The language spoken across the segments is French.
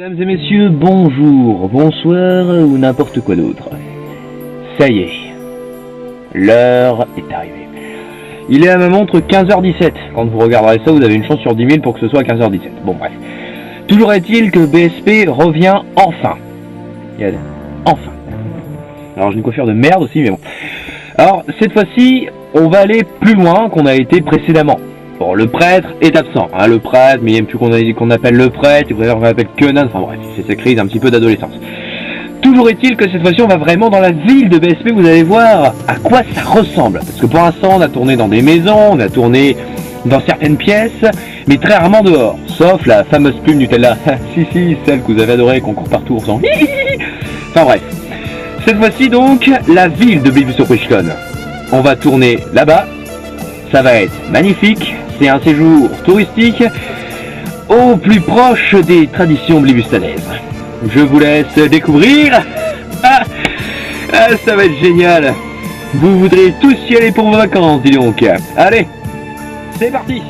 Mesdames et messieurs, bonjour, bonsoir ou n'importe quoi d'autre. Ça y est, l'heure est arrivée. Il est à ma montre 15h17. Quand vous regarderez ça, vous avez une chance sur 10 000 pour que ce soit à 15h17. Bon bref. Toujours est-il que BSP revient enfin. Enfin. Alors j'ai une coiffure de merde aussi, mais bon. Alors cette fois-ci, on va aller plus loin qu'on a été précédemment. Bon, le prêtre est absent, hein, le prêtre, mais il n'aime plus qu'on appelle le prêtre, il préfère qu'on appelle Kenan, enfin bref, c'est sa crise un petit peu d'adolescence. Toujours est-il que cette fois-ci on va vraiment dans la ville de BSP, vous allez voir à quoi ça ressemble. Parce que pour l'instant on a tourné dans des maisons, on a tourné dans certaines pièces, mais très rarement dehors. Sauf la fameuse pub Nutella, si, celle que vous avez adorée, qu'on court partout ensemble. Enfin bref. Cette fois-ci donc, la ville de Blibustoprishkon. On va tourner là-bas, ça va être magnifique. C'est un séjour touristique au plus proche des traditions blibustanaises. Je vous laisse découvrir. Ça va être génial. Vous voudrez tous y aller pour vos vacances, dis donc. Allez, c'est parti.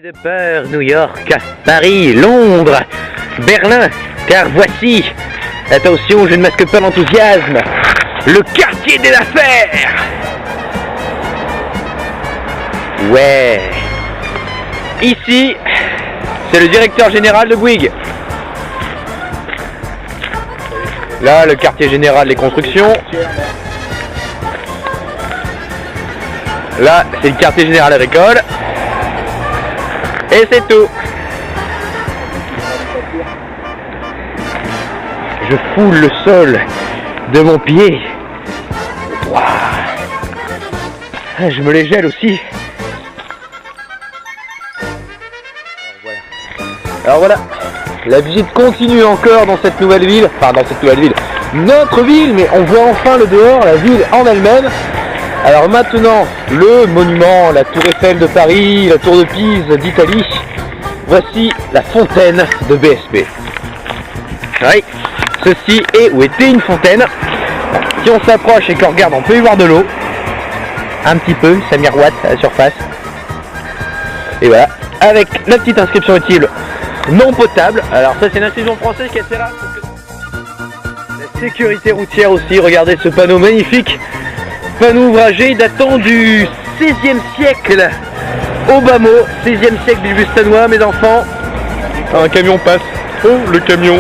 De peur, New York, Paris, Londres, Berlin, car voici, attention, je ne masque pas l'enthousiasme, le quartier des affaires. Ouais. Ici, c'est le directeur général de Bouygues. Là, le quartier général des constructions. Là, c'est le quartier général agricole. Et c'est tout. Je foule le sol de mon pied. Wow. Je me les gèle aussi. Alors voilà. La visite continue encore dans cette nouvelle ville. Enfin dans cette nouvelle ville. Notre ville, mais on voit enfin le dehors, la ville en elle-même. Alors maintenant, le monument, la tour Eiffel de Paris, la tour de Pise d'Italie, voici la fontaine de BSP. Oui, ceci est ou était une fontaine. Si on s'approche et qu'on regarde, on peut y voir de l'eau. Un petit peu, ça miroite à la surface. Et voilà, avec la petite inscription utile non potable. Alors ça c'est une inscription française qui est assez rare. La sécurité routière aussi, regardez ce panneau magnifique. Panneau ouvragé datant du XVIe siècle au bas mot, XVIe siècle bilbustanois, mes enfants. Un camion passe. Oh, le camion.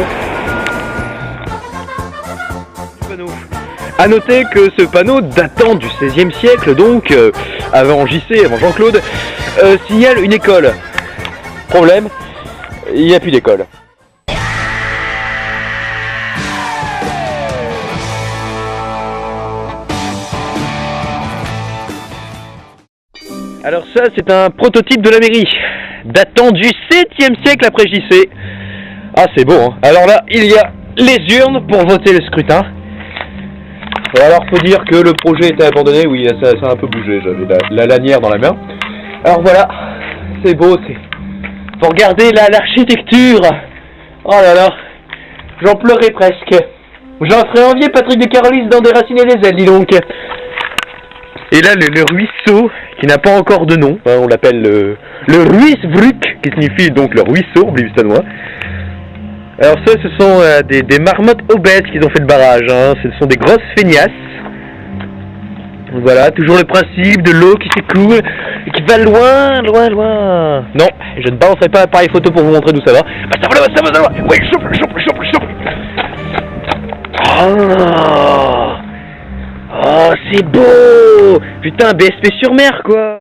A noter que ce panneau datant du XVIe siècle, donc avant JC, avant Jean-Claude, signale une école. Problème, il n'y a plus d'école. Alors ça, c'est un prototype de la mairie, datant du 7e siècle après JC. Ah, c'est beau, hein. Alors là, il y a les urnes pour voter le scrutin. Et alors, faut dire que le projet était abandonné. Oui, ça a un peu bougé, j'avais la lanière dans la main. Alors voilà, c'est beau, faut regarder là, l'architecture. Oh là là, j'en pleurais presque. J'en ferais envier Patrick de Carolis dans Déraciner des ailes, dis donc. Et là, le ruisseau, qui n'a pas encore de nom, hein, on l'appelle le Ruisvruk, qui signifie donc le ruisseau, en blibustanois. Alors ça, ce sont des marmottes obèses qui ont fait le barrage, hein. Ce sont des grosses feignasses. Voilà, toujours le principe de l'eau qui s'écoule et qui va loin, loin, loin. Non, je ne balancerai pas l'appareil photo pour vous montrer d'où ça va. Bah ça va là-bas, ça va là-bas. Oui, chope. Oh, c'est beau. Putain, BSP sur mer, quoi.